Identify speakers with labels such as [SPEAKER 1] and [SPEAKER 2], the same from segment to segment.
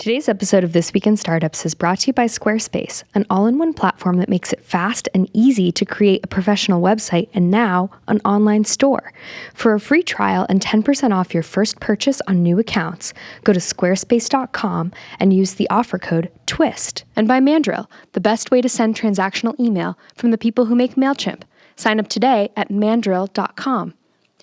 [SPEAKER 1] Today's episode of This Week in Startups is brought to you by Squarespace, an all-in-one platform that makes it fast and easy to create a professional website and now an online store. For a free trial and 10% off your first purchase on new accounts, go to squarespace.com and use the offer code TWiST. And by Mandril, the best way to send transactional email from the people who make MailChimp. Sign up today at mandril.com.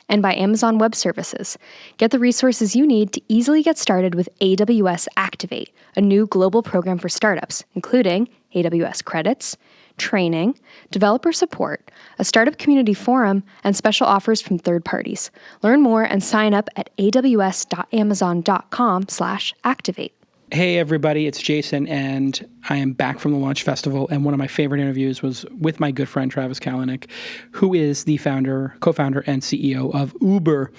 [SPEAKER 1] And by Amazon Web Services. Get the resources you need to easily get started with AWS Activate, a new global program for startups, including AWS credits, training, developer support, a startup community forum, and special offers from third parties. Learn more and sign up at aws.amazon.com/activate.
[SPEAKER 2] Hey everybody, it's Jason, and I am back from the Launch Festival, and one of my favorite interviews was with my good friend Travis Kalanick, who is the co-founder and CEO of Uber,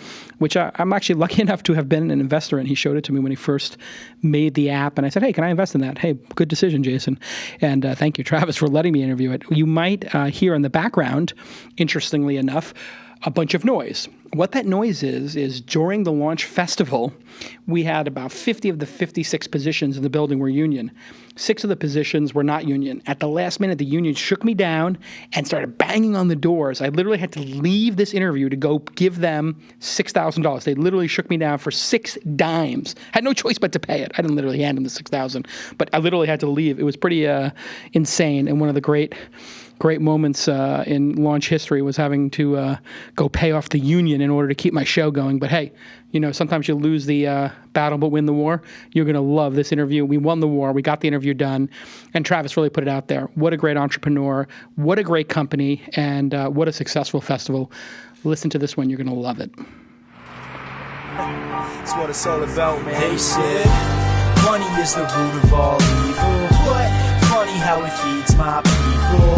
[SPEAKER 2] which I'm actually lucky enough to have been an investor in. He showed it to me when he first made the app, and I said, hey, can I invest in that? Hey, good decision, Jason. And thank you, Travis, for letting me interview it. You might hear in the background, interestingly enough, a bunch of noise. What that noise is during the Launch Festival, we had about 50 of the 56 positions in the building were union. 6 of the positions were not union. At the last minute, the union shook me down and started banging on the doors. I literally had to leave this interview to go give them $6,000. They literally shook me down for 6 dimes. I had no choice but to pay it. I didn't literally hand them the $6,000, but I literally had to leave. It was pretty insane, and one of the great moments in launch history was having to go pay off the union in order to keep my show going. But hey, sometimes you lose the battle but win the war. You're going to love this interview. We won the war. We got the interview done. And Travis really put it out there. What a great entrepreneur. What a great company. And what a successful festival. Listen to this one. You're going to love it.
[SPEAKER 3] That's what it's all about, man. They said money is the root of all evil. What? Funny how it feeds my people.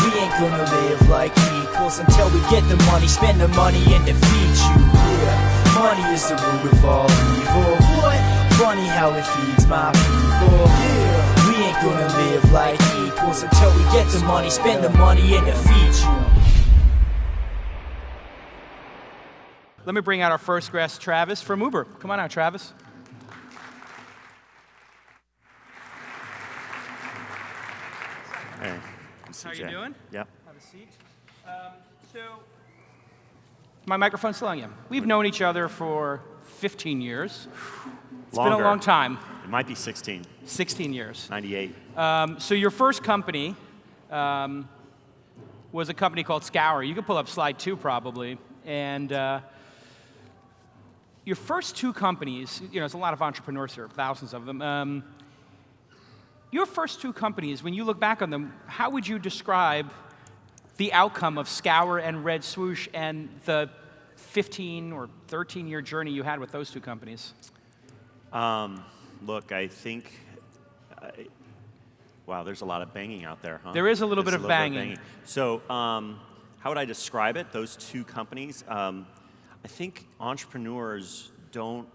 [SPEAKER 3] We ain't gonna live like equals until we get the money, spend the money and defeat you. Yeah, money is the root of all evil. What? Funny how it feeds my people. Yeah, we ain't gonna live like equals until we get the money, spend the money and defeat you.
[SPEAKER 2] Let me bring out our first guest, Travis from Uber. Come on out, Travis.
[SPEAKER 4] Hey.
[SPEAKER 2] How are you doing?
[SPEAKER 4] Yep.
[SPEAKER 2] Have a seat. So, my microphone's still on you. We've known each other for 15 years. It's
[SPEAKER 4] Longer.
[SPEAKER 2] been a long time.
[SPEAKER 4] It might be 16.
[SPEAKER 2] 16 years.
[SPEAKER 4] 98.
[SPEAKER 2] So your first company was a company called Scour. You could pull up slide 2 probably. And your first 2 companies, there's a lot of entrepreneurs here, thousands of them. Your first 2 companies, when you look back on them, how would you describe the outcome of Scour and Red Swoosh and the 15 or 13-year journey you had with those 2 companies?
[SPEAKER 4] Look, I think, wow, there's a lot of banging out there, huh?
[SPEAKER 2] There is a little bit of banging.
[SPEAKER 4] So how would I describe it, those 2 companies? I think new entrepreneurs don't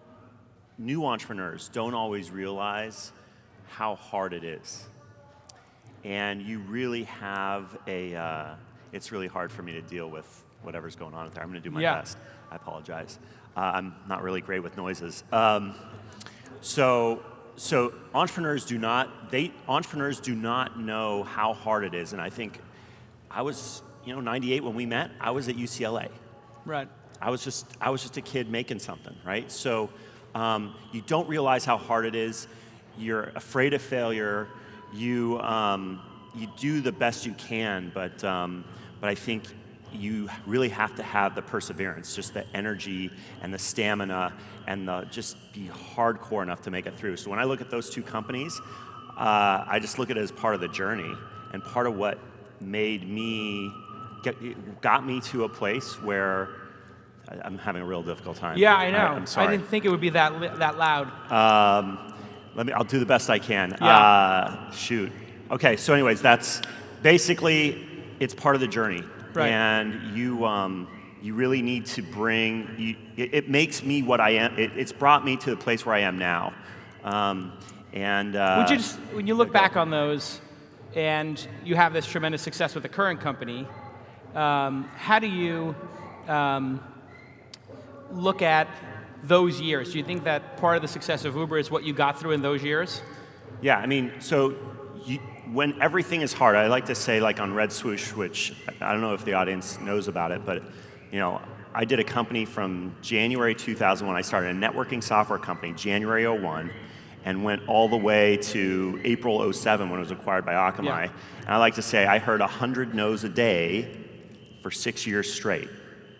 [SPEAKER 4] always realize how hard it is. And you really have it's really hard for me to deal with whatever's going on there. I'm going to do my best. I apologize. I'm not really great with noises. So entrepreneurs do not know how hard it is. And I think I was, 98 when we met, I was at UCLA.
[SPEAKER 2] Right.
[SPEAKER 4] I was just a kid making something, right? So you don't realize how hard it is. You're afraid of failure. You do the best you can, but I think you really have to have the perseverance, just the energy and the stamina, and just be hardcore enough to make it through. So when I look at those 2 companies, I just look at it as part of the journey and part of what got me to a place where I'm having a real difficult time.
[SPEAKER 2] Yeah, I know.
[SPEAKER 4] I'm sorry.
[SPEAKER 2] I didn't think it would be that loud.
[SPEAKER 4] I'll do the best I can.
[SPEAKER 2] Yeah.
[SPEAKER 4] Shoot. Okay, so anyways, that's basically, it's part of the journey.
[SPEAKER 2] Right.
[SPEAKER 4] And you really need to it makes me what I am. It's brought me to the place where I am now.
[SPEAKER 2] Would you just, when you look back on those and you have this tremendous success with the current company, how do you look at those years? Do you think that part of the success of Uber is what you got through in those years?
[SPEAKER 4] Yeah, I mean, so when everything is hard, I like to say, like on Red Swoosh, which I don't know if the audience knows about it, but I did a company from January 2001. I started a networking software company, January 01, and went all the way to April 07 when it was acquired by Akamai.
[SPEAKER 2] Yeah.
[SPEAKER 4] And I like to say I heard 100 no's a day for 6 years straight.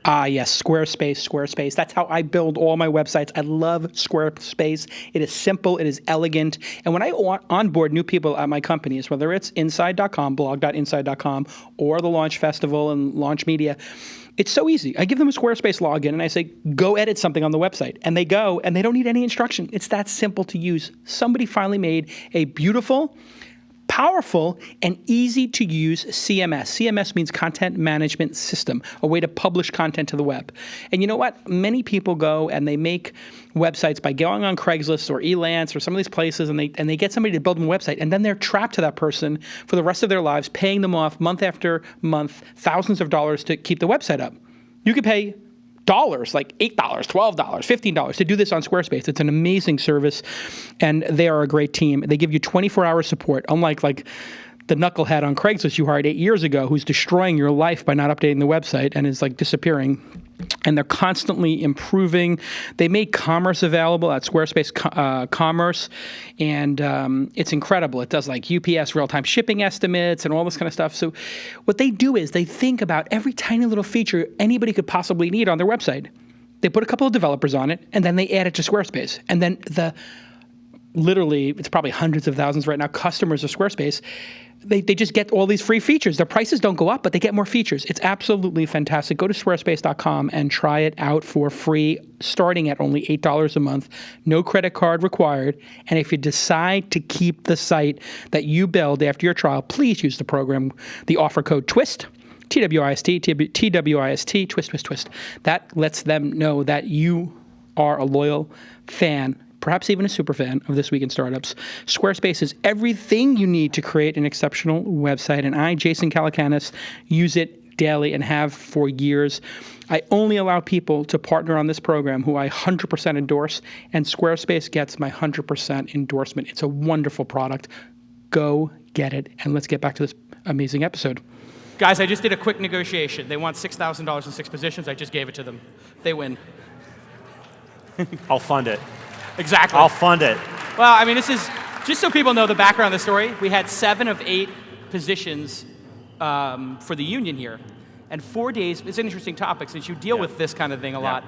[SPEAKER 2] Yes, Squarespace. That's how I build all my websites. I love Squarespace. It is simple, it is elegant. And when I onboard new people at my companies, whether it's inside.com, blog.inside.com, or the Launch Festival and Launch Media, it's so easy. I give them a Squarespace login and I say, go edit something on the website. And they go, and they don't need any instruction. It's that simple to use. Somebody finally made a beautiful, powerful, and easy to use CMS. CMS means Content Management System, a way to publish content to the web. And you know what? Many people go and they make websites by going on Craigslist or Elance or some of these places, and they get somebody to build them a website, and then they're trapped to that person for the rest of their lives, paying them off month after month, thousands of dollars to keep the website up. You could pay dollars, like $8, $12, $15 to do this on Squarespace. It's an amazing service, and they are a great team. They give you 24-hour support, unlike the knucklehead on Craigslist you hired 8 years ago who's destroying your life by not updating the website and is disappearing. And they're constantly improving. They make commerce available at Squarespace Commerce, and it's incredible. It does UPS real-time shipping estimates and all this kind of stuff. So what they do is they think about every tiny little feature anybody could possibly need on their website. They put a couple of developers on it, and then they add it to Squarespace. And then literally, it's probably hundreds of thousands right now, customers of Squarespace, they just get all these free features. Their prices don't go up, but they get more features. It's absolutely fantastic. Go to squarespace.com and try it out for free, starting at only $8 a month. No credit card required. And if you decide to keep the site that you build after your trial, please use the program, the offer code TWiST. TWiST, TWiST, TWiST. That lets them know that you are a loyal fan, perhaps even a super fan of This Week in Startups. Squarespace is everything you need to create an exceptional website, and I, Jason Calacanis, use it daily and have for years. I only allow people to partner on this program who I 100% endorse, and Squarespace gets my 100% endorsement. It's a wonderful product. Go get it, and let's get back to this amazing episode. Guys, I just did a quick negotiation. They want $6,000 in 6 positions. I just gave it to them. They win.
[SPEAKER 4] I'll fund it.
[SPEAKER 2] Exactly.
[SPEAKER 4] I'll fund it.
[SPEAKER 2] Well, I mean, this is, just so people know the background of the story, we had 7 of 8 positions for the union here. And 4 days, it's an interesting topic since you deal with this kind of thing a lot.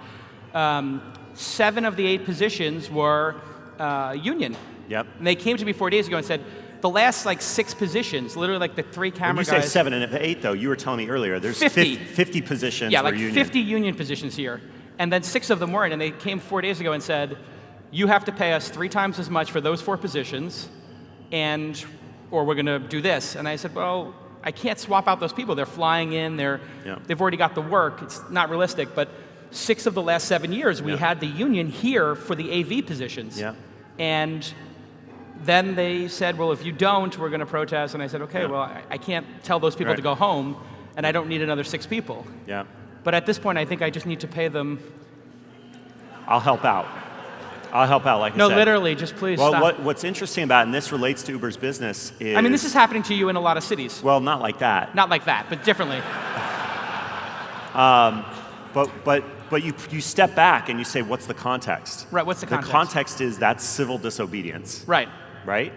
[SPEAKER 2] 7 of the 8 positions were union.
[SPEAKER 4] Yep.
[SPEAKER 2] And they came to me 4 days ago and said, the last 6 positions, literally the 3 camera guys.
[SPEAKER 4] When you say 7 and 8 though, you were telling me earlier, there's 50 positions
[SPEAKER 2] yeah,
[SPEAKER 4] were union.
[SPEAKER 2] 50 union positions here. And then 6 of them weren't, and they came 4 days ago and said, you have to pay us 3 times as much for those 4 positions, or we're going to do this. And I said, well, I can't swap out those people. They're flying in. They've already got the work. It's not realistic. But 6 of the last 7 years, we had the union here for the AV positions.
[SPEAKER 4] Yeah.
[SPEAKER 2] And then they said, well, if you don't, we're going to protest. And I said, okay, well, I can't tell those people to go home, and I don't need another 6 people.
[SPEAKER 4] Yeah.
[SPEAKER 2] But at this point, I think I just need to pay them.
[SPEAKER 4] I'll help out. Like I said.
[SPEAKER 2] No, literally, just please stop.
[SPEAKER 4] Well, what's interesting about it, and this relates to Uber's business, is...
[SPEAKER 2] I mean, this is happening to you in a lot of cities.
[SPEAKER 4] Well, not like that.
[SPEAKER 2] Not like that, but differently.
[SPEAKER 4] But you step back and you say, what's the context?
[SPEAKER 2] Right, what's the context?
[SPEAKER 4] The context is that's civil disobedience.
[SPEAKER 2] Right.
[SPEAKER 4] Right?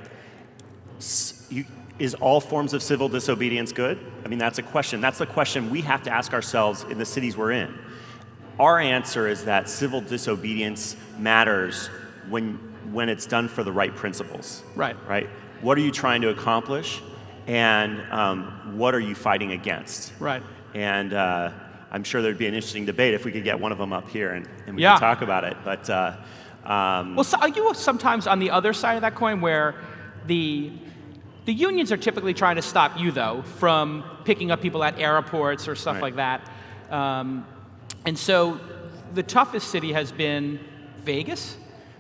[SPEAKER 4] Is all forms of civil disobedience good? I mean, that's a question. That's the question we have to ask ourselves in the cities we're in. Our answer is that civil disobedience matters when it's done for the right principles.
[SPEAKER 2] Right.
[SPEAKER 4] Right? What are you trying to accomplish? And what are you fighting against?
[SPEAKER 2] Right.
[SPEAKER 4] And I'm sure there'd be an interesting debate if we could get one of them up here and we could talk about it. But
[SPEAKER 2] well, so are you sometimes on the other side of that coin where the unions are typically trying to stop you, though, from picking up people at airports or stuff like that. And so the toughest city has been Vegas?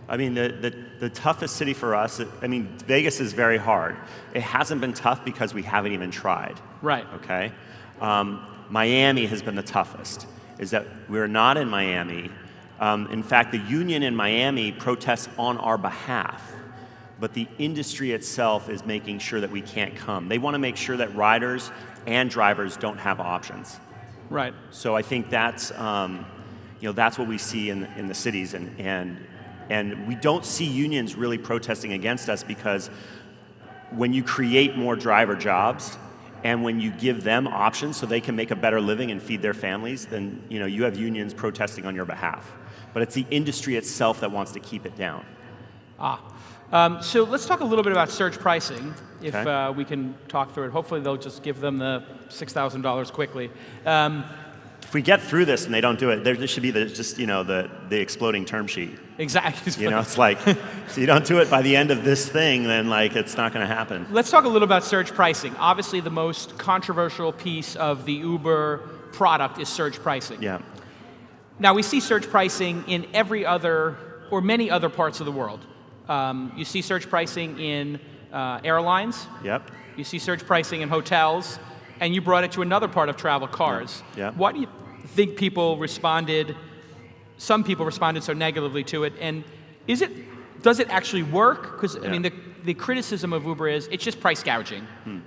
[SPEAKER 4] I mean, the toughest city for us, Vegas is very hard. It hasn't been tough because we haven't even tried.
[SPEAKER 2] Right.
[SPEAKER 4] Okay? Miami has been the toughest. Is that we're not in Miami. In fact, the union in Miami protests on our behalf, but the industry itself is making sure that we can't come. They want to make sure that riders and drivers don't have options.
[SPEAKER 2] Right.
[SPEAKER 4] So I think that's that's what we see in the cities, and we don't see unions really protesting against us, because when you create more driver jobs and when you give them options so they can make a better living and feed their families, then you have unions protesting on your behalf. But it's the industry itself that wants to keep it down.
[SPEAKER 2] So let's talk a little bit about surge pricing, if
[SPEAKER 4] Okay.
[SPEAKER 2] we can talk through it. Hopefully they'll just give them the $6,000 quickly.
[SPEAKER 4] If we get through this and they don't do it, there should be the exploding term sheet.
[SPEAKER 2] Exactly.
[SPEAKER 4] It's like, so you don't do it by the end of this thing, then it's not going to happen.
[SPEAKER 2] Let's talk a little about surge pricing. Obviously, the most controversial piece of the Uber product is surge pricing.
[SPEAKER 4] Yeah.
[SPEAKER 2] Now, we see surge pricing in every other, or many other parts of the world. You see surge pricing in airlines.
[SPEAKER 4] Yep.
[SPEAKER 2] You see surge pricing in hotels. And you brought it to another part of travel, cars.
[SPEAKER 4] Yeah.
[SPEAKER 2] Why do you think some people responded so negatively to it? And does it actually work? Because, I mean, the criticism of Uber is it's just price gouging.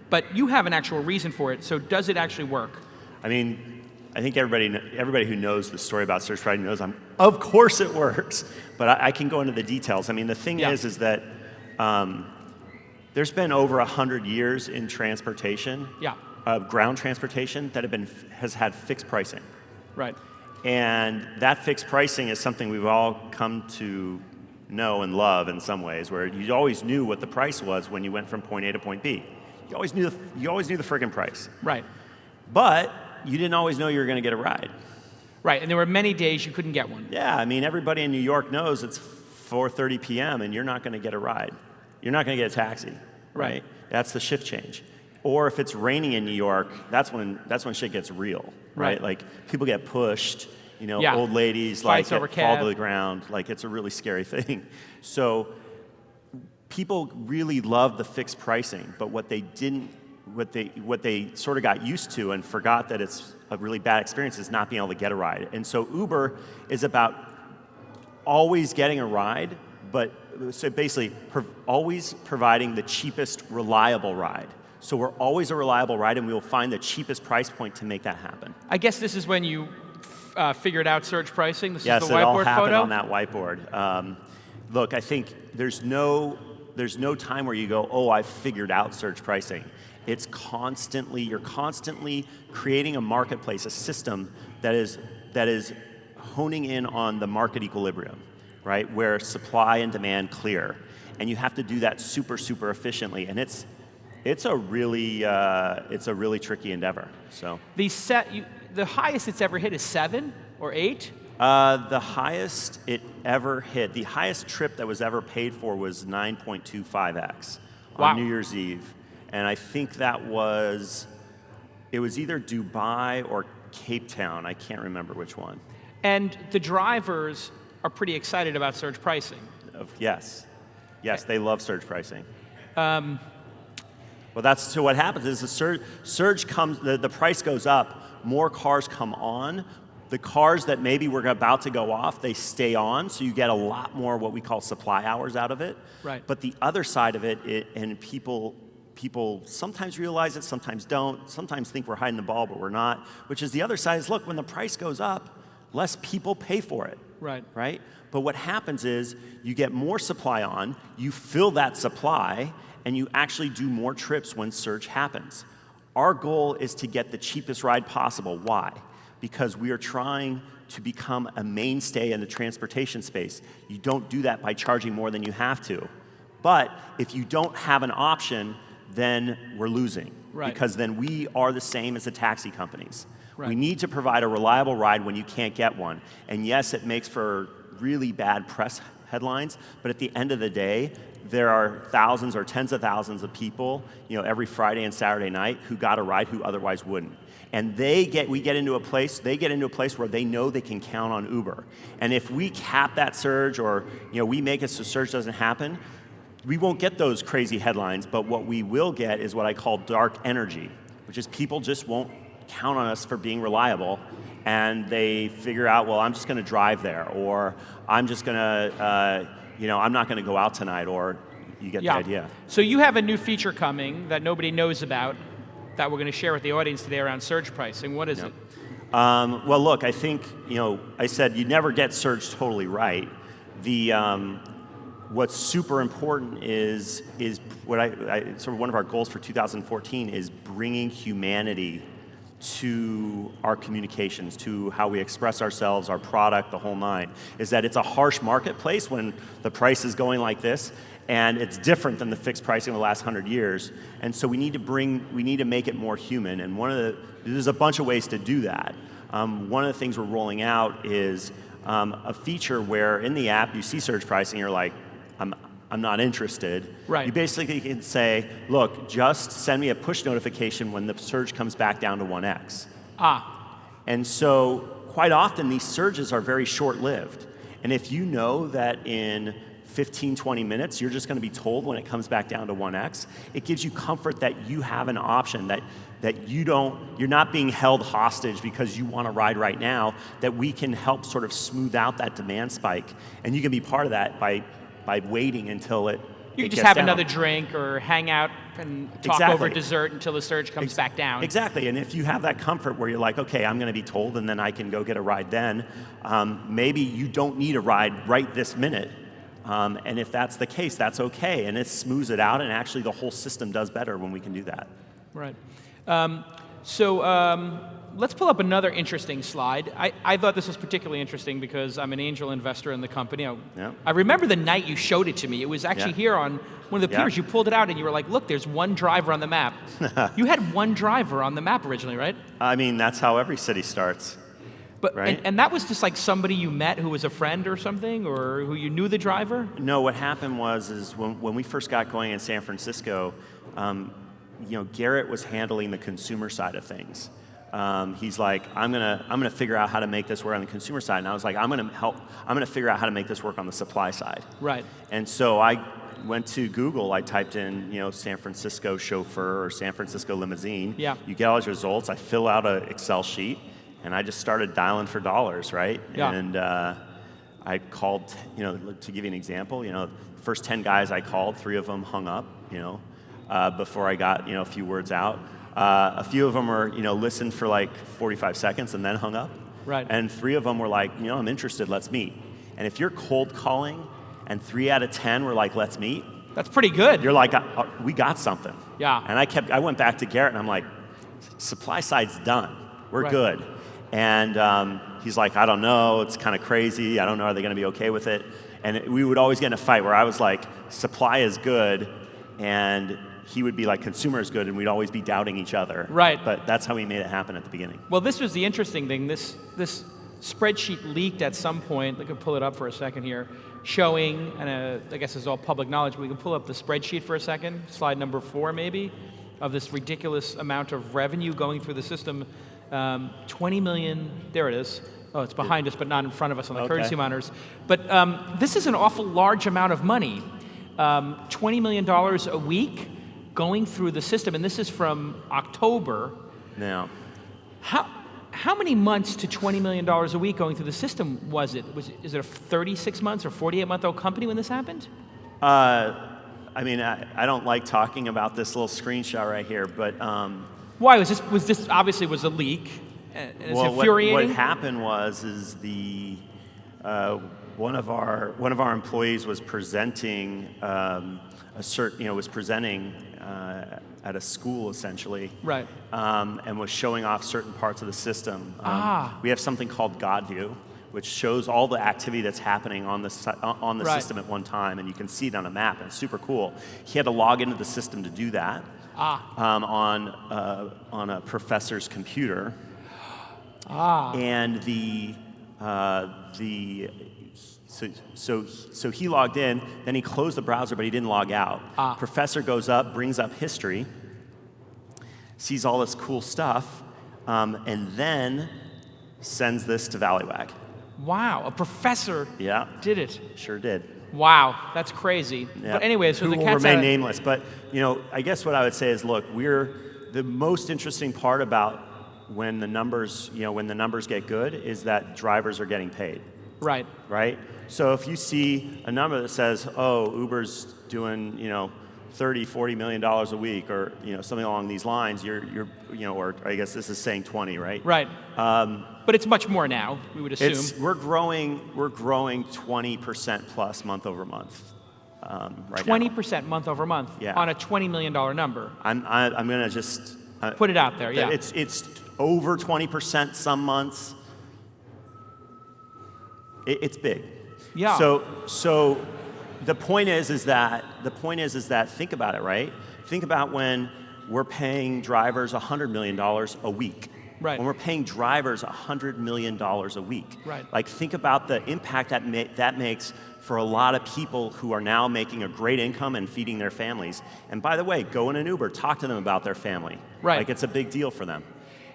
[SPEAKER 2] But you have an actual reason for it, so does it actually work?
[SPEAKER 4] I mean, I think everybody who knows the story about surge pricing knows of course it works. But I can go into the details. I mean, the thing is that there's been over 100 years in transportation.
[SPEAKER 2] Yeah.
[SPEAKER 4] Ground transportation that has had fixed pricing.
[SPEAKER 2] Right.
[SPEAKER 4] And that fixed pricing is something we've all come to know and love in some ways, where you always knew what the price was when you went from point A to point B. You always knew the friggin' price.
[SPEAKER 2] Right.
[SPEAKER 4] But you didn't always know you were going to get a ride.
[SPEAKER 2] Right, and there were many days you couldn't get one.
[SPEAKER 4] Yeah, I mean, everybody in New York knows it's 4:30 p.m. and you're not going to get a ride. You're not going to get a taxi, right? That's the shift change. Or if it's raining in New York, that's when shit gets real, right? Like people get pushed, old ladies fall to the ground. Like it's a really scary thing. So people really love the fixed pricing, but what they sort of got used to and forgot that it's a really bad experience is not being able to get a ride. And so Uber is about always getting a ride, but so basically always providing the cheapest reliable ride. So we're always a reliable ride, and we will find the cheapest price point to make that happen.
[SPEAKER 2] I guess this is when you figured out surge pricing. This is the whiteboard photo.
[SPEAKER 4] Yes, it all happened on that whiteboard. Look, I think there's no time where you go, oh, I've figured out surge pricing. You're constantly creating a marketplace, a system that is honing in on the market equilibrium, right, where supply and demand clear, and you have to do that super, super efficiently, and it's a really tricky endeavor. So
[SPEAKER 2] the highest it's ever hit is 7 or 8.
[SPEAKER 4] The highest it ever hit, the highest trip that was ever paid for was 9.25x on New Year's Eve, and I think it was either Dubai or Cape Town. I can't remember which one.
[SPEAKER 2] And the drivers are pretty excited about surge pricing.
[SPEAKER 4] Yes, they love surge pricing. Well, that's so. What happens is the surge comes. The price goes up. More cars come on. The cars that maybe were about to go off, they stay on. So you get a lot more what we call supply hours out of it.
[SPEAKER 2] Right.
[SPEAKER 4] But the other side of it, and people sometimes realize it, sometimes don't. Sometimes think we're hiding the ball, but we're not. Which is the other side is, look, when the price goes up, less people pay for it.
[SPEAKER 2] Right.
[SPEAKER 4] Right. But what happens is you get more supply on. You fill that supply, and you actually do more trips when surge happens. Our goal is to get the cheapest ride possible. Why? Because we are trying to become a mainstay in the transportation space. You don't do that by charging more than you have to. But if you don't have an option, then we're losing.
[SPEAKER 2] Right.
[SPEAKER 4] Because then we are the same as the taxi companies.
[SPEAKER 2] Right.
[SPEAKER 4] We need to provide a reliable ride when you can't get one. And yes, it makes for really bad press headlines, but at the end of the day, there are thousands or tens of thousands of people, every Friday and Saturday night who got a ride who otherwise wouldn't. And they get into a place where they know they can count on Uber. And if we cap that surge, or we make it so surge doesn't happen, we won't get those crazy headlines, but what we will get is what I call dark energy, which is people just won't count on us for being reliable, and they figure out, well, I'm just going to drive there, or I'm just going to, I'm not going to go out tonight, or you get the idea.
[SPEAKER 2] So you have a new feature coming that nobody knows about that we're going to share with the audience today around surge pricing. What is it?
[SPEAKER 4] Well, look, I think, I said you never get surge totally right. What's super important is what sort of one of our goals for 2014 is bringing humanity to our communications, to how we express ourselves, our product, the whole nine. Is that it's a harsh marketplace when the price is going like this, and it's different than the fixed pricing of the last 100 years. And so we need to make it more human. And there's a bunch of ways to do that. One of the things we're rolling out is a feature where in the app you see surge pricing, you're like, I'm not interested.
[SPEAKER 2] Right.
[SPEAKER 4] You basically can say, look, just send me a push notification when the surge comes back down to 1x. And so quite often these surges are very short-lived. And if you know that in 15, 20 minutes, you're just going to be told when it comes back down to 1x, it gives you comfort that you have an option, that you're not being held hostage because you want to ride right now, that we can help sort of smooth out that demand spike. And you can be part of that by waiting until it
[SPEAKER 2] You
[SPEAKER 4] it
[SPEAKER 2] just
[SPEAKER 4] gets
[SPEAKER 2] have
[SPEAKER 4] down.
[SPEAKER 2] another drink or hang out and talk
[SPEAKER 4] Exactly.
[SPEAKER 2] over dessert until the surge comes back down.
[SPEAKER 4] Exactly, and if you have that comfort where you're like, okay, I'm going to be told and then I can go get a ride then, maybe you don't need a ride right this minute. And if that's the case, that's okay, and it smooths it out, and actually the whole system does better when we can do that.
[SPEAKER 2] Right. Let's pull up another interesting slide. I thought this was particularly interesting because I'm an angel investor in the company. I remember the night you showed it to me. It was actually here on one of the piers. You pulled it out and you were like, look, there's one driver on the map. You had one driver on the map originally, right?
[SPEAKER 4] I mean, that's how every city starts.
[SPEAKER 2] But
[SPEAKER 4] right?
[SPEAKER 2] and that was just like somebody you met who was a friend or something, or who you knew the driver?
[SPEAKER 4] No, what happened is when we first got going in San Francisco, Garrett was handling the consumer side of things. He's like, I'm gonna figure out how to make this work on the consumer side, and I was like, I'm gonna figure out how to make this work on the supply side.
[SPEAKER 2] Right.
[SPEAKER 4] And so I went to Google. I typed in, San Francisco chauffeur or San Francisco limousine.
[SPEAKER 2] Yeah.
[SPEAKER 4] You get all those results. I fill out an Excel sheet, and I just started dialing for dollars, right?
[SPEAKER 2] Yeah.
[SPEAKER 4] And I called, to give you an example, the first 10 guys I called, 3 of them hung up, before I got, a few words out. A few of them were, listened for like 45 seconds and then hung up.
[SPEAKER 2] Right.
[SPEAKER 4] And 3 of them were like, I'm interested, let's meet. And if you're cold calling and 3 out of 10 were like, let's meet.
[SPEAKER 2] That's pretty good.
[SPEAKER 4] You're like, we got something.
[SPEAKER 2] Yeah.
[SPEAKER 4] And I went back to Garrett and I'm like, supply side's done. We're
[SPEAKER 2] Right.
[SPEAKER 4] good. And he's like, I don't know, it's kind of crazy. I don't know, are they going to be okay with it? And we would always get in a fight where I was like, supply is good, and he would be like, consumer is good, and we'd always be doubting each other.
[SPEAKER 2] Right.
[SPEAKER 4] But that's how we made it happen at the beginning.
[SPEAKER 2] Well, this was the interesting thing. This spreadsheet leaked at some point. I could pull it up for a second here, showing, and I guess it's all public knowledge, but we can pull up the spreadsheet for a second, slide number 4 maybe, of this ridiculous amount of revenue going through the system. 20 million, there it is. Oh, it's behind us, but not in front of us on the courtesy monitors. But this is an awful large amount of money. $20 million a week going through the system, and this is from October.
[SPEAKER 4] Now,
[SPEAKER 2] how many months to $20 million a week going through the system was it? Is it a 36 months or 48-month-old company when this happened?
[SPEAKER 4] I mean, I don't like talking about this little screenshot right here, but
[SPEAKER 2] why was this obviously was a leak? And it's infuriating.
[SPEAKER 4] What happened is one of our employees was presenting at a school essentially,
[SPEAKER 2] right?
[SPEAKER 4] And was showing off certain parts of the system. We have something called God View, which shows all the activity that's happening on the
[SPEAKER 2] Right.
[SPEAKER 4] system at one time, and you can see it on a map. And it's super cool. He had to log into the system to do that on a professor's computer. And so he logged in, then he closed the browser, but he didn't log out. Professor goes up, brings up history, sees all this cool stuff, and then sends this to Valleywag.
[SPEAKER 2] Wow, a professor did it.
[SPEAKER 4] Sure did.
[SPEAKER 2] Wow, that's crazy.
[SPEAKER 4] Yeah.
[SPEAKER 2] But anyway, so
[SPEAKER 4] who
[SPEAKER 2] the
[SPEAKER 4] will
[SPEAKER 2] cat's
[SPEAKER 4] remain
[SPEAKER 2] out of-
[SPEAKER 4] nameless. But I guess what I would say is, look, the most interesting part about when the numbers get good is that drivers are getting paid.
[SPEAKER 2] Right.
[SPEAKER 4] Right? So if you see a number that says, oh, Uber's doing, $30-40 million a week, or something along these lines, you're or I guess this is saying 20, right?
[SPEAKER 2] Right. But it's much more now, we would assume.
[SPEAKER 4] We're growing 20% plus month over month. Right
[SPEAKER 2] 20%
[SPEAKER 4] now.
[SPEAKER 2] month over month on a $20 million number.
[SPEAKER 4] I'm gonna just
[SPEAKER 2] put it out there. Yeah.
[SPEAKER 4] It's over 20% some months. It's big.
[SPEAKER 2] Yeah.
[SPEAKER 4] So the point is that think about it, right? Think about when we're paying drivers $100 million a week.
[SPEAKER 2] Right.
[SPEAKER 4] When we're paying drivers $100 million a week.
[SPEAKER 2] Right.
[SPEAKER 4] Like, think about the impact that makes for a lot of people who are now making a great income and feeding their families. And by the way, go in an Uber, talk to them about their family.
[SPEAKER 2] Right.
[SPEAKER 4] Like, it's a big deal for them.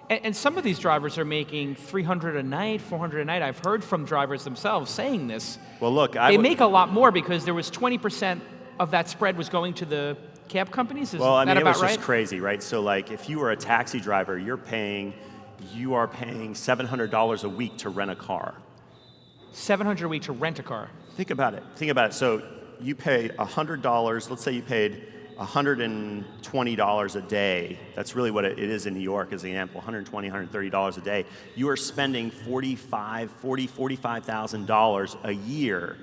[SPEAKER 2] And some of these drivers are making $300 a night, $400 a night. I've heard from drivers themselves saying this.
[SPEAKER 4] Well, look,
[SPEAKER 2] they make a lot more because there was 20% of that spread was going to the cab companies. Is that about right?
[SPEAKER 4] It was just crazy, right? So, like, if you were a taxi driver, you are paying $700 a week to rent a car.
[SPEAKER 2] $700 a week to rent a car.
[SPEAKER 4] Think about it. So you pay $100. Let's say you paid $120 a day. That's really what it is in New York, as an example. $120, $130 a day. You are spending $45,000 a year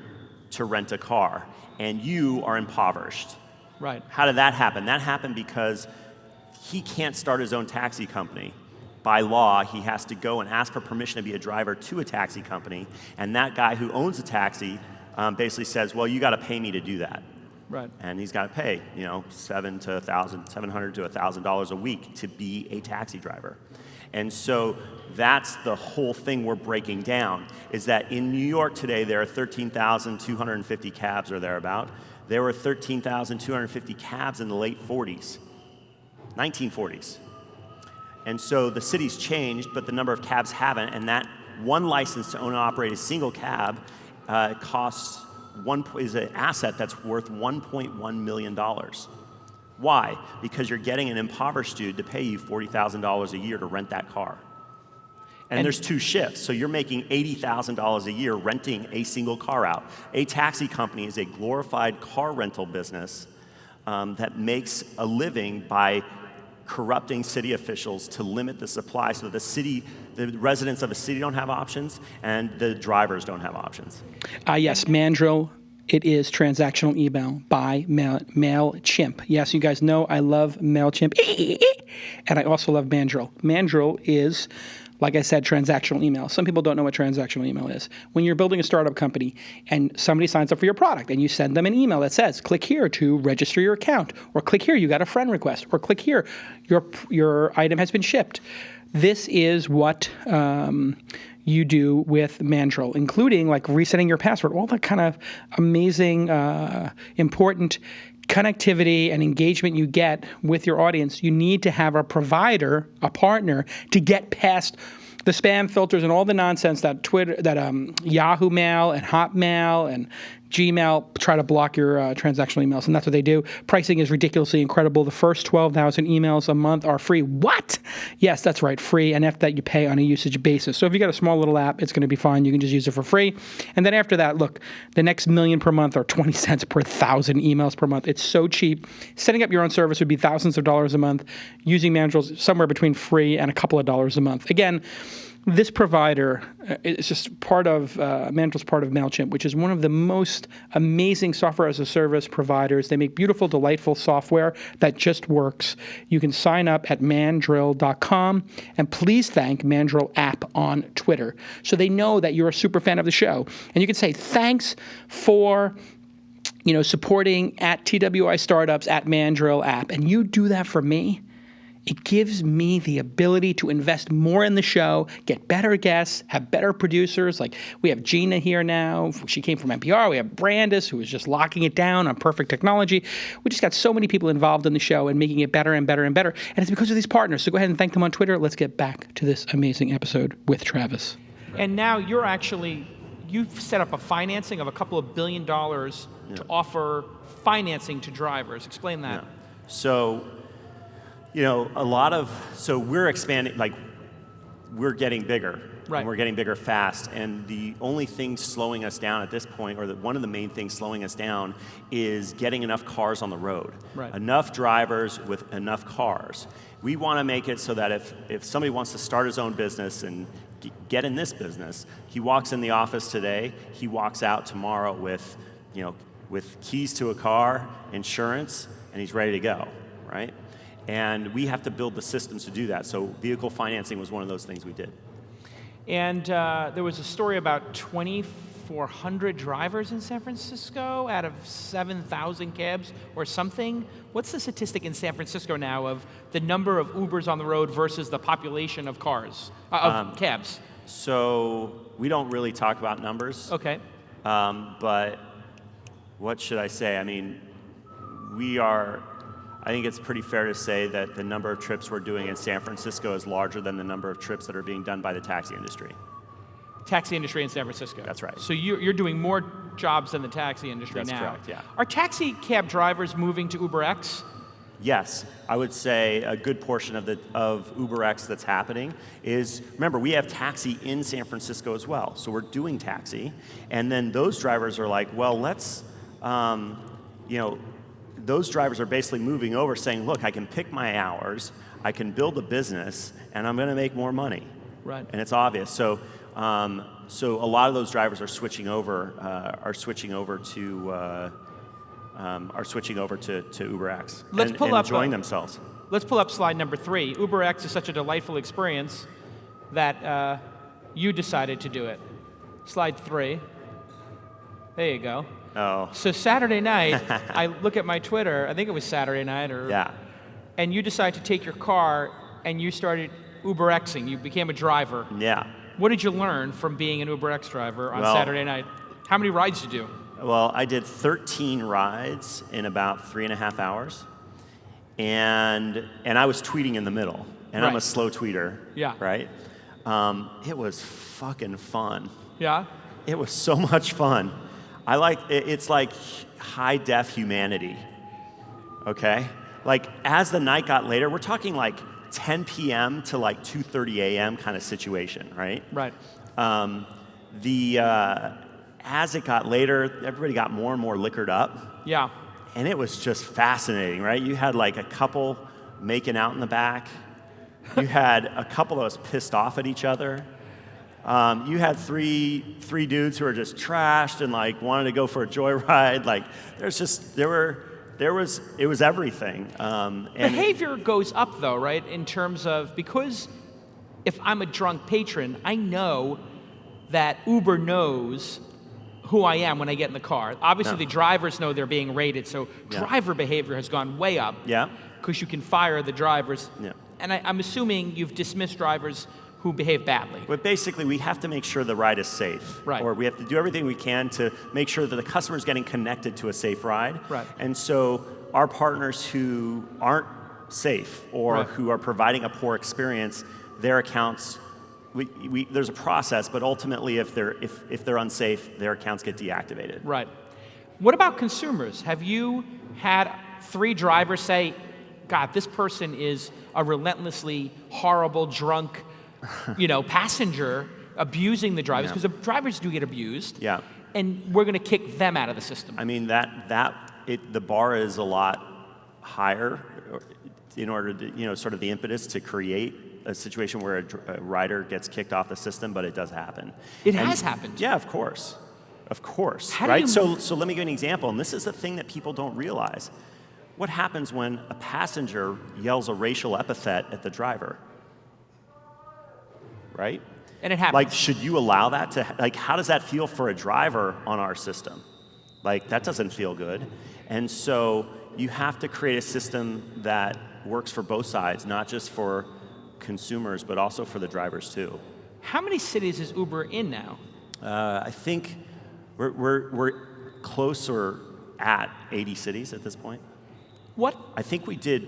[SPEAKER 4] to rent a car, and you are impoverished.
[SPEAKER 2] Right.
[SPEAKER 4] How did that happen? That happened because he can't start his own taxi company. By law, he has to go and ask for permission to be a driver to a taxi company, and that guy who owns a taxi basically says, well, you got to pay me to do that.
[SPEAKER 2] Right.
[SPEAKER 4] And he's got to pay, $700 to $1,000 a week to be a taxi driver. And so that's the whole thing we're breaking down, is that in New York today, there are 13,250 cabs or thereabout. There were 13,250 cabs in the late 1940s. And so the city's changed, but the number of cabs haven't, and that one license to own and operate a single cab is an asset that's worth $1.1 million. Why? Because you're getting an impoverished dude to pay you $40,000 a year to rent that car. And there's two shifts, so you're making $80,000 a year renting a single car out. A taxi company is a glorified car rental business that makes a living by corrupting city officials to limit the supply so the residents of a city don't have options and the drivers don't have options.
[SPEAKER 2] Yes, Mandril. It is transactional email by MailChimp. Yes, you guys know I love MailChimp. And I also love Mandril. Mandril is, like I said, transactional email. Some people don't know what transactional email is. When you're building a startup company and somebody signs up for your product and you send them an email that says, click here to register your account, or click here, you got a friend request, or click here, your item has been shipped. This is what you do with Mandril, including like resetting your password, all that kind of amazing, important connectivity and engagement you get with your audience. You need to have a provider, a partner, to get past the spam filters and all the nonsense that Yahoo Mail and Hotmail and Gmail try to block your transactional emails, and that's what they do. Pricing is ridiculously incredible. The first 12,000 emails a month are free. What? Yes, that's right, free, and after that you pay on a usage basis. So if you got a small little app, it's going to be fine. You can just use it for free. And then after that, look, the next million per month are 20 cents per 1,000 emails per month. It's so cheap. Setting up your own service would be thousands of dollars a month. Using Mandril somewhere between free and a couple of dollars a month. Again, this provider is just part of, Mandril's part of MailChimp, which is one of the most amazing software as a service providers. They make beautiful, delightful software that just works. You can sign up at mandril.com, and please thank Mandril app on Twitter so they know that you're a super fan of the show. And you can say, thanks for supporting at TWI Startups at Mandril app, and you do that for me. It gives me the ability to invest more in the show, get better guests, have better producers. Like we have Gina here now. She came from NPR. We have Brandis, who is just locking it down on perfect technology. We just got so many people involved in the show and making it better and better and better. And it's because of these partners. So go ahead and thank them on Twitter. Let's get back to this amazing episode with Travis. And now you've set up a financing of a couple of $1 billion to offer financing to drivers. Explain that.
[SPEAKER 4] Yeah. So we're expanding, like we're getting bigger.
[SPEAKER 2] Right.
[SPEAKER 4] And we're getting bigger fast. And the only thing slowing us down at this point, or one of the main things slowing us down, is getting enough cars on the road.
[SPEAKER 2] Right.
[SPEAKER 4] Enough drivers with enough cars. We want to make it so that if somebody wants to start his own business and get in this business, he walks in the office today, he walks out tomorrow with, with keys to a car, insurance, and he's ready to go, right? And we have to build the systems to do that. So vehicle financing was one of those things we did.
[SPEAKER 2] And there was a story about 2,400 drivers in San Francisco out of 7,000 cabs or something. What's the statistic in San Francisco now of the number of Ubers on the road versus the population of cars, cabs?
[SPEAKER 4] So we don't really talk about numbers.
[SPEAKER 2] Okay.
[SPEAKER 4] But what should I say? I mean, I think it's pretty fair to say that the number of trips we're doing in San Francisco is larger than the number of trips that are being done by the taxi industry.
[SPEAKER 2] Taxi industry in San Francisco.
[SPEAKER 4] That's right.
[SPEAKER 2] So you're doing more jobs than the taxi industry now.
[SPEAKER 4] That's correct, yeah.
[SPEAKER 2] Are taxi cab drivers moving to UberX?
[SPEAKER 4] Yes, I would say a good portion of UberX that's happening is, remember, we have taxi in San Francisco as well. So we're doing taxi, and then those drivers are like, well, let's, those drivers are basically moving over saying, look, I can pick my hours, I can build a business, and I'm going to make more money.
[SPEAKER 2] Right.
[SPEAKER 4] And it's obvious. So so a lot of those drivers are switching over to UberX and enjoying themselves.
[SPEAKER 2] Let's pull up slide number 3. UberX is such a delightful experience that you decided to do it. Slide 3. There you go.
[SPEAKER 4] Oh.
[SPEAKER 2] So Saturday night, I look at my Twitter, I think it was Saturday night, and you decided to take your car and you started UberXing. You became a driver.
[SPEAKER 4] Yeah.
[SPEAKER 2] What did you learn from being an UberX driver on Saturday night? How many rides did you do?
[SPEAKER 4] Well, I did 13 rides in about 3.5 hours, and I was tweeting in the middle, and I'm a slow tweeter.
[SPEAKER 2] Yeah.
[SPEAKER 4] Right. It was fucking fun.
[SPEAKER 2] Yeah.
[SPEAKER 4] It was so much fun. It's like high def humanity. Okay. Like as the night got later, we're talking like 10 p.m. to like 2:30 a.m. kind of situation, right?
[SPEAKER 2] Right.
[SPEAKER 4] As it got later, everybody got more and more liquored up.
[SPEAKER 2] Yeah.
[SPEAKER 4] And it was just fascinating, right? You had like a couple making out in the back. You had a couple that was pissed off at each other. You had three dudes who were just trashed and like wanted to go for a joyride. Like it was everything. And
[SPEAKER 2] behavior goes up though, right? In terms of, because if I'm a drunk patron, I know that Uber knows who I am when I get in the car. Obviously, the drivers know they're being rated, so driver behavior has gone way up.
[SPEAKER 4] Yeah.
[SPEAKER 2] Because you can fire the drivers.
[SPEAKER 4] Yeah.
[SPEAKER 2] And I'm assuming you've dismissed drivers who behave badly.
[SPEAKER 4] But basically, we have to make sure the ride is safe.
[SPEAKER 2] Right.
[SPEAKER 4] Or we have to do everything we can to make sure that the customer is getting connected to a safe ride.
[SPEAKER 2] Right.
[SPEAKER 4] And so our partners who aren't safe or who are providing a poor experience, their accounts, there's a process, but ultimately if they're unsafe, their accounts get deactivated.
[SPEAKER 2] Right. What about consumers? Have you had 3 drivers say, God, this person is a relentlessly horrible, drunk, passenger abusing the drivers, because the drivers do get abused.
[SPEAKER 4] Yeah.
[SPEAKER 2] And we're going to kick them out of the system.
[SPEAKER 4] I mean, the bar is a lot higher in order to, sort of the impetus to create a situation where a rider gets kicked off the system, but it does happen.
[SPEAKER 2] It has happened.
[SPEAKER 4] Yeah, of course. Of course,
[SPEAKER 2] How
[SPEAKER 4] right?
[SPEAKER 2] do you
[SPEAKER 4] So let me give you an example, and this is the thing that people don't realize. What happens when a passenger yells a racial epithet at the driver? Right?
[SPEAKER 2] And it happens.
[SPEAKER 4] Like, should you allow that to, like, how does that feel for a driver on our system? Like, that doesn't feel good. And so you have to create a system that works for both sides, not just for consumers, but also for the drivers too.
[SPEAKER 2] How many cities is Uber in now?
[SPEAKER 4] I think we're closer at 80 cities at this point.
[SPEAKER 2] What?
[SPEAKER 4] I think we did.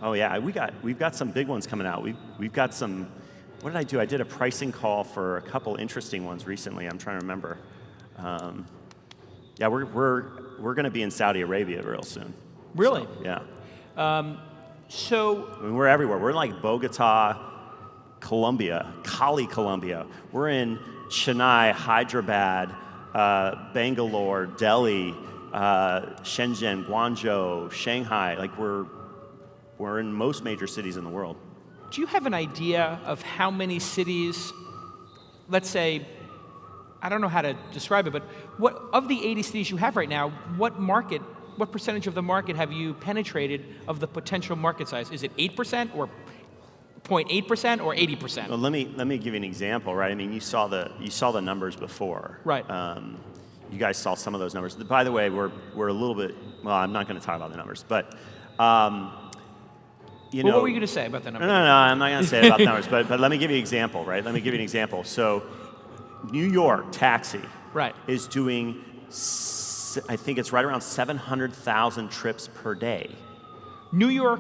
[SPEAKER 4] Oh yeah, we've got some big ones coming out. We've got some. What did I do? I did a pricing call for a couple interesting ones recently. I'm trying to remember. Yeah, we're going to be in Saudi Arabia real soon.
[SPEAKER 2] Really?
[SPEAKER 4] So, yeah.
[SPEAKER 2] So
[SPEAKER 4] I mean, we're everywhere. We're in like Bogota, Colombia. We're in Chennai, Hyderabad, Bangalore, Delhi, Shenzhen, Guangzhou, Shanghai. Like we're in most major cities in the world.
[SPEAKER 2] Do you have an idea of how many cities, let's say, I don't know how to describe it, but what of the 80 cities you have right now, what percentage of the market have you penetrated of the potential market size? Is it 8% or 0.8% or 80%?
[SPEAKER 4] Well, let me give you an example, right? I mean, you saw the numbers before,
[SPEAKER 2] right?
[SPEAKER 4] You guys saw some of those numbers. By the way, we're a little bit. Well, I'm not going to talk about the numbers, but you know.
[SPEAKER 2] What were you going to say about the numbers?
[SPEAKER 4] No, I'm not going to say about the numbers, but let me give you an example, right? Let me give you an example. So, New York taxi,
[SPEAKER 2] right,
[SPEAKER 4] is doing, I think it's right around 700,000 trips per day.
[SPEAKER 2] New York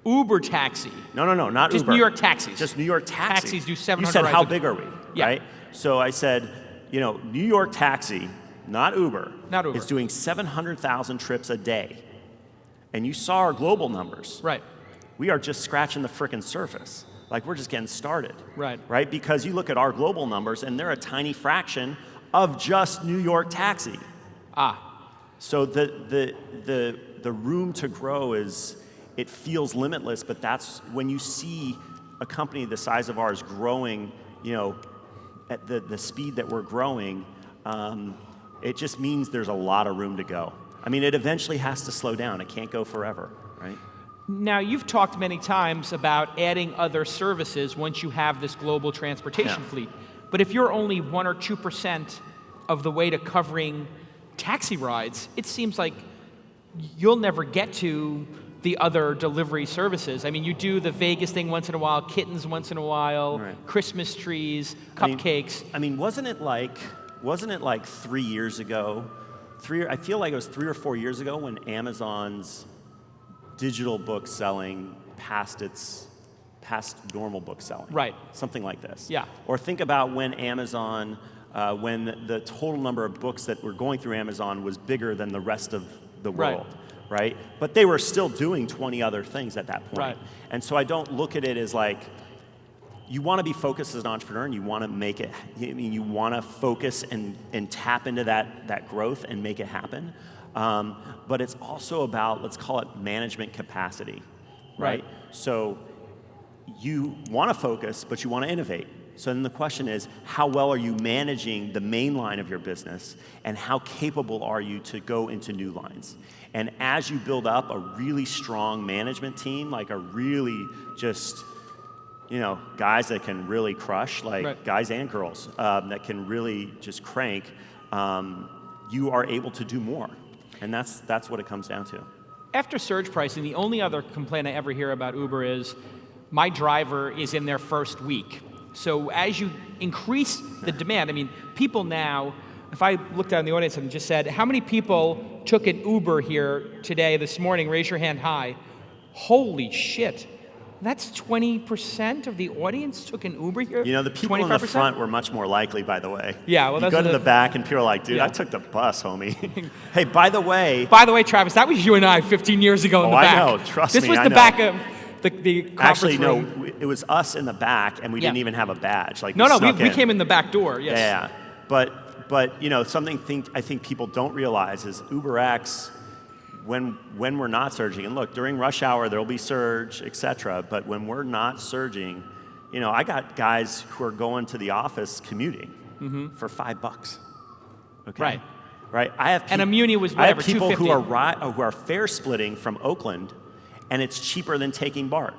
[SPEAKER 2] Uber taxi.
[SPEAKER 4] No, not
[SPEAKER 2] just
[SPEAKER 4] Uber.
[SPEAKER 2] New York taxis.
[SPEAKER 4] Just New York taxis.
[SPEAKER 2] Taxis do 700.
[SPEAKER 4] You said, how big are we?
[SPEAKER 2] Yeah.
[SPEAKER 4] Right? So I said, New York taxi, not Uber, is doing 700,000 trips a day. And you saw our global numbers.
[SPEAKER 2] Right.
[SPEAKER 4] We are just scratching the frickin' surface. Like we're just getting started.
[SPEAKER 2] Right.
[SPEAKER 4] Right? Because you look at our global numbers and they're a tiny fraction of just New York taxi. So the room to grow it feels limitless, but that's when you see a company the size of ours growing, at the speed that we're growing, it just means there's a lot of room to go. I mean, it eventually has to slow down. It can't go forever, right?
[SPEAKER 2] Now, you've talked many times about adding other services once you have this global transportation fleet. But if you're only 1 or 2% of the way to covering taxi rides, it seems like you'll never get to the other delivery services. I mean, you do the Vegas thing once in a while, kittens once in a while, right, Christmas trees, cupcakes.
[SPEAKER 4] I mean, wasn't it like 3 years ago? I feel like it was 3 or 4 years ago when Amazon's digital book selling passed normal book selling.
[SPEAKER 2] Right.
[SPEAKER 4] Something like this.
[SPEAKER 2] Yeah.
[SPEAKER 4] Or think about when Amazon, when the total number of books that were going through Amazon was bigger than the rest of the world. Right? But they were still doing 20 other things at that point.
[SPEAKER 2] Right.
[SPEAKER 4] And so I don't look at it as like, you want to be focused as an entrepreneur and you want to make it, you want to focus and tap into that growth and make it happen. But it's also about, let's call it management capacity, right? So you want to focus, but you want to innovate. So then the question is, how well are you managing the main line of your business, and how capable are you to go into new lines? And as you build up a really strong management team, like a really just, guys that can really crush, like guys and girls that can really just crank, you are able to do more. And that's what it comes down to.
[SPEAKER 2] After surge pricing, the only other complaint I ever hear about Uber is, my driver is in their first week. So as you increase the demand, I mean, people now, if I looked out in the audience and just said, how many people took an Uber here today, this morning, raise your hand high. Holy shit. That's 20% of the audience took an Uber here?
[SPEAKER 4] The people 25%? In the front were much more likely, by the way.
[SPEAKER 2] Yeah, well,
[SPEAKER 4] you go to the back and people are like, dude, I took the bus, homie. Hey, by the way,
[SPEAKER 2] Travis, that was you and I 15 years ago in the back.
[SPEAKER 4] I know, trust
[SPEAKER 2] me,
[SPEAKER 4] This
[SPEAKER 2] was the back of the conference
[SPEAKER 4] Actually,
[SPEAKER 2] room.
[SPEAKER 4] no, it was us in the back, and we didn't even have a badge. Like,
[SPEAKER 2] we came in the back door, yes.
[SPEAKER 4] Yeah, but something I think people don't realize is UberX, when we're not surging, and look, during rush hour there'll be surge, etc. But when we're not surging, I got guys who are going to the office commuting for $5. Okay. Right. I have
[SPEAKER 2] and a Muni was whatever,
[SPEAKER 4] I have people who
[SPEAKER 2] $250.
[SPEAKER 4] are fare splitting from Oakland, and it's cheaper than taking BART.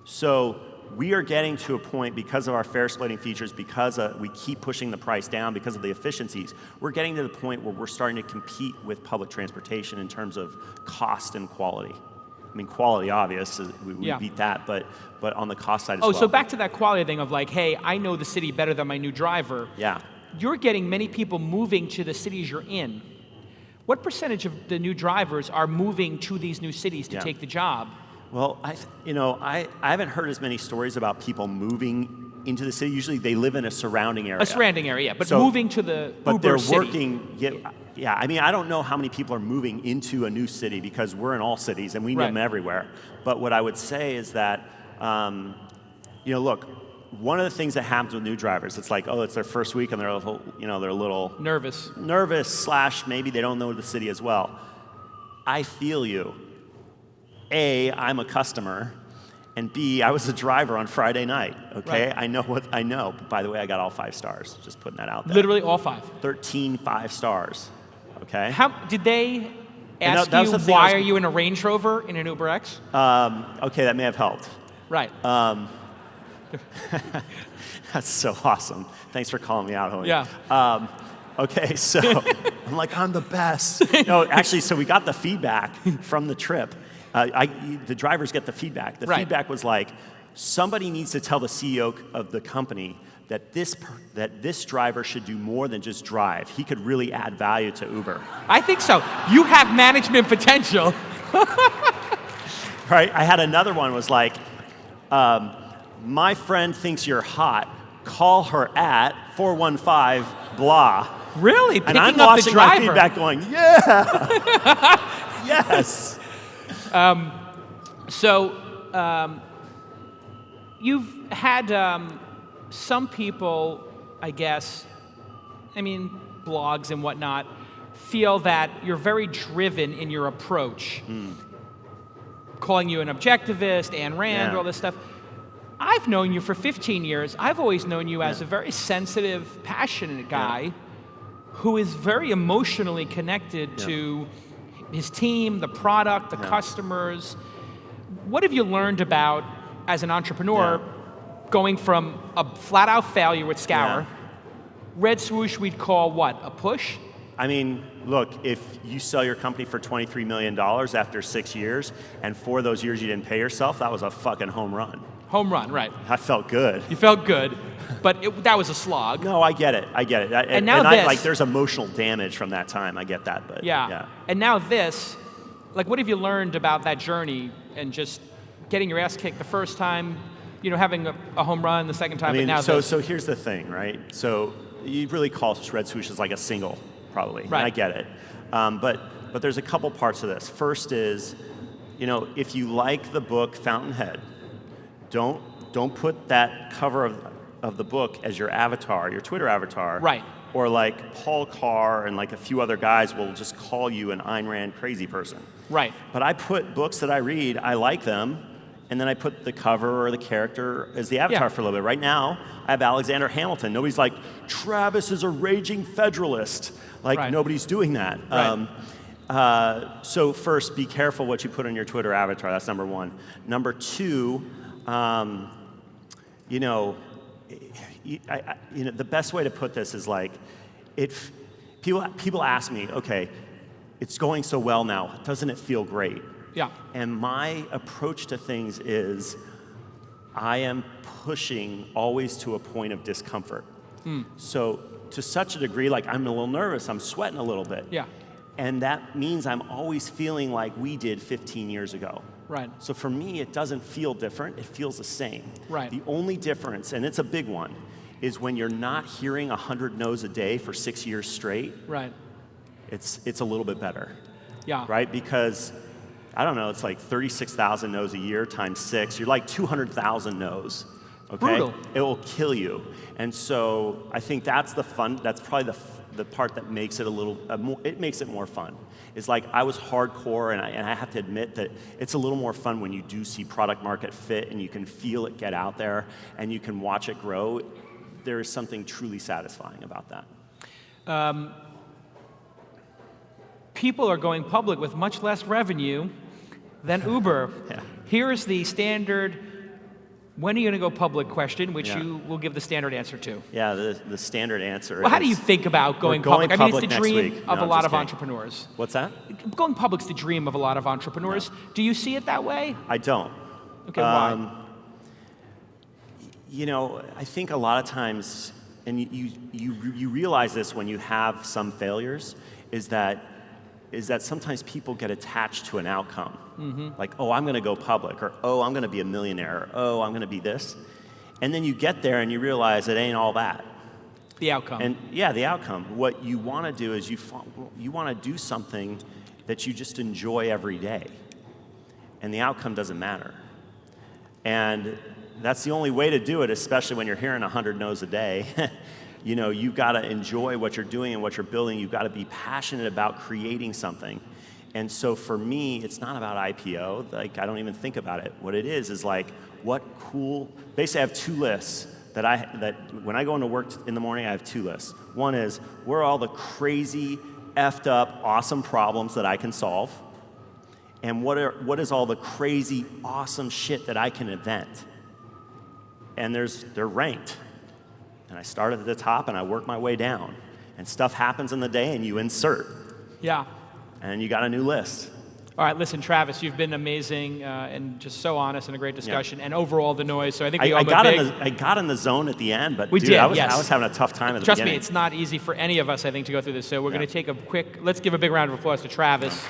[SPEAKER 4] So we are getting to a point, because of our fare splitting features, because we keep pushing the price down, because of the efficiencies, we're getting to the point where we're starting to compete with public transportation in terms of cost and quality. I mean, quality, obvious, we beat that, but on the cost side as well.
[SPEAKER 2] So back to that quality thing of like, hey, I know the city better than my new driver.
[SPEAKER 4] Yeah.
[SPEAKER 2] You're getting many people moving to the cities you're in. What percentage of the new drivers are moving to these new cities to take the job?
[SPEAKER 4] Well, I haven't heard as many stories about people moving into the city. Usually they live in a surrounding area.
[SPEAKER 2] A surrounding area, but moving to the Uber city.
[SPEAKER 4] But they're working, yeah. I mean, I don't know how many people are moving into a new city, because we're in all cities and we know them everywhere. But what I would say is that look, one of the things that happens with new drivers, it's like, oh, it's their first week and they're a little
[SPEAKER 2] nervous
[SPEAKER 4] / maybe they don't know the city as well. I feel you. A, I'm a customer, and B, I was a driver on Friday night, okay?
[SPEAKER 2] Right.
[SPEAKER 4] I know what I know. By the way, I got all 5 stars, just putting that out there.
[SPEAKER 2] Literally all 5.
[SPEAKER 4] 13 5 stars, okay?
[SPEAKER 2] How did they ask
[SPEAKER 4] that was
[SPEAKER 2] you
[SPEAKER 4] the thing
[SPEAKER 2] why are you in a Range Rover in an Uber X?
[SPEAKER 4] Okay, that may have helped.
[SPEAKER 2] Right.
[SPEAKER 4] That's so awesome. Thanks for calling me out, homie.
[SPEAKER 2] Yeah.
[SPEAKER 4] Okay, so I'm like, I'm the best. No, actually, so we got the feedback from the trip. The drivers get the feedback. The feedback was like, somebody needs to tell the CEO of the company that this driver should do more than just drive. He could really add value to Uber.
[SPEAKER 2] I think so. You have management potential.
[SPEAKER 4] Right? I had another one was like, my friend thinks you're hot. Call her at 415 blah.
[SPEAKER 2] Really?
[SPEAKER 4] And I'm watching my feedback going, yeah, yes.
[SPEAKER 2] So you've had some people, I guess, blogs and whatnot, feel that you're very driven in your approach. Calling you an objectivist, Ayn Rand, all this stuff. I've known you for 15 years. I've always known you as a very sensitive, passionate guy who is very emotionally connected to his team, the product, the customers. What have you learned about, as an entrepreneur, going from a flat-out failure with Scour, Red Swoosh we'd call what, a push?
[SPEAKER 4] I mean, look, if you sell your company for $23 million after 6 years, and 4 of those years you didn't pay yourself, that was a fucking home run.
[SPEAKER 2] Home run, right.
[SPEAKER 4] I felt good.
[SPEAKER 2] You felt good, but that was a slog.
[SPEAKER 4] No, I get it.
[SPEAKER 2] And now
[SPEAKER 4] there's emotional damage from that time. I get that, but yeah.
[SPEAKER 2] And now this, like, what have you learned about that journey and just getting your ass kicked the first time, having a home run the second time, but now this?
[SPEAKER 4] So here's the thing, right? So you really call Red Swoosh as like a single, probably.
[SPEAKER 2] Right.
[SPEAKER 4] And I get it. But there's a couple parts of this. First is, if you like the book Fountainhead, don't put that cover of the book as your avatar, your Twitter avatar.
[SPEAKER 2] Right.
[SPEAKER 4] Or like Paul Carr and like a few other guys will just call you an Ayn Rand crazy person.
[SPEAKER 2] Right.
[SPEAKER 4] But I put books that I read, I like them, and then I put the cover or the character as the avatar for a little bit. Right now, I have Alexander Hamilton. Nobody's like, Travis is a raging federalist. Like, nobody's doing that.
[SPEAKER 2] Right.
[SPEAKER 4] So first, be careful what you put on your Twitter avatar. That's number one. Number two, the best way to put this is like, people ask me, okay, it's going so well now, doesn't it feel great?
[SPEAKER 2] Yeah.
[SPEAKER 4] And my approach to things is, I am pushing always to a point of discomfort. So to such a degree, like I'm a little nervous, I'm sweating a little bit.
[SPEAKER 2] Yeah.
[SPEAKER 4] And that means I'm always feeling like we did 15 years ago.
[SPEAKER 2] Right.
[SPEAKER 4] So for me, it doesn't feel different, it feels the same.
[SPEAKER 2] Right.
[SPEAKER 4] The only difference, and it's a big one, is when you're not hearing 100 no's a day for 6 years straight,
[SPEAKER 2] right.
[SPEAKER 4] It's a little bit better.
[SPEAKER 2] Yeah.
[SPEAKER 4] Right? Because, I don't know, it's like 36,000 no's a year times 6, you're like 200,000 no's. Okay?
[SPEAKER 2] Brutal.
[SPEAKER 4] It will kill you. And so I think that's that's probably the part that makes it it makes it more fun. It's like I was hardcore, and I have to admit that it's a little more fun when you do see product market fit and you can feel it get out there and you can watch it grow. There is something truly satisfying about that.
[SPEAKER 2] People are going public with much less revenue than Uber.
[SPEAKER 4] Yeah.
[SPEAKER 2] Here's the standard, when are you going to go public question, which you will give the standard answer to.
[SPEAKER 4] Yeah, the standard answer
[SPEAKER 2] Well, how do you think about going public? I mean, it's the dream of a lot of entrepreneurs.
[SPEAKER 4] What's that?
[SPEAKER 2] Going public's the dream of a lot of entrepreneurs.
[SPEAKER 4] No.
[SPEAKER 2] Do you see it that way?
[SPEAKER 4] I don't.
[SPEAKER 2] Okay, why?
[SPEAKER 4] I think a lot of times, and you realize this when you have some failures, is that sometimes people get attached to an outcome. Mm-hmm. Like, oh, I'm going to go public, or oh, I'm going to be a millionaire, or oh, I'm going to be this. And then you get there and you realize it ain't all that.
[SPEAKER 2] The outcome.
[SPEAKER 4] And yeah, the outcome. What you want to do is you want to do something that you just enjoy every day. And the outcome doesn't matter. And that's the only way to do it, especially when you're hearing 100 no's a day. You've got to enjoy what you're doing and what you're building. You've got to be passionate about creating something. And so for me, it's not about IPO. Like, I don't even think about it. What it is like, what cool, basically I have two lists that when I go into work in the morning, I have two lists. One is, where are all the crazy, effed up, awesome problems that I can solve? And what is all the crazy, awesome shit that I can invent? And they're ranked. And I start at the top and I work my way down. And stuff happens in the day and you insert.
[SPEAKER 2] Yeah.
[SPEAKER 4] And you got a new list.
[SPEAKER 2] All right, listen, Travis, you've been amazing and just so honest and a great discussion, and overall the noise. So I think
[SPEAKER 4] I got in the zone at the end, but I was having a tough time at the beginning.
[SPEAKER 2] Trust me, it's not easy for any of us, I think, to go through this. So we're going to take let's give a big round of applause to Travis.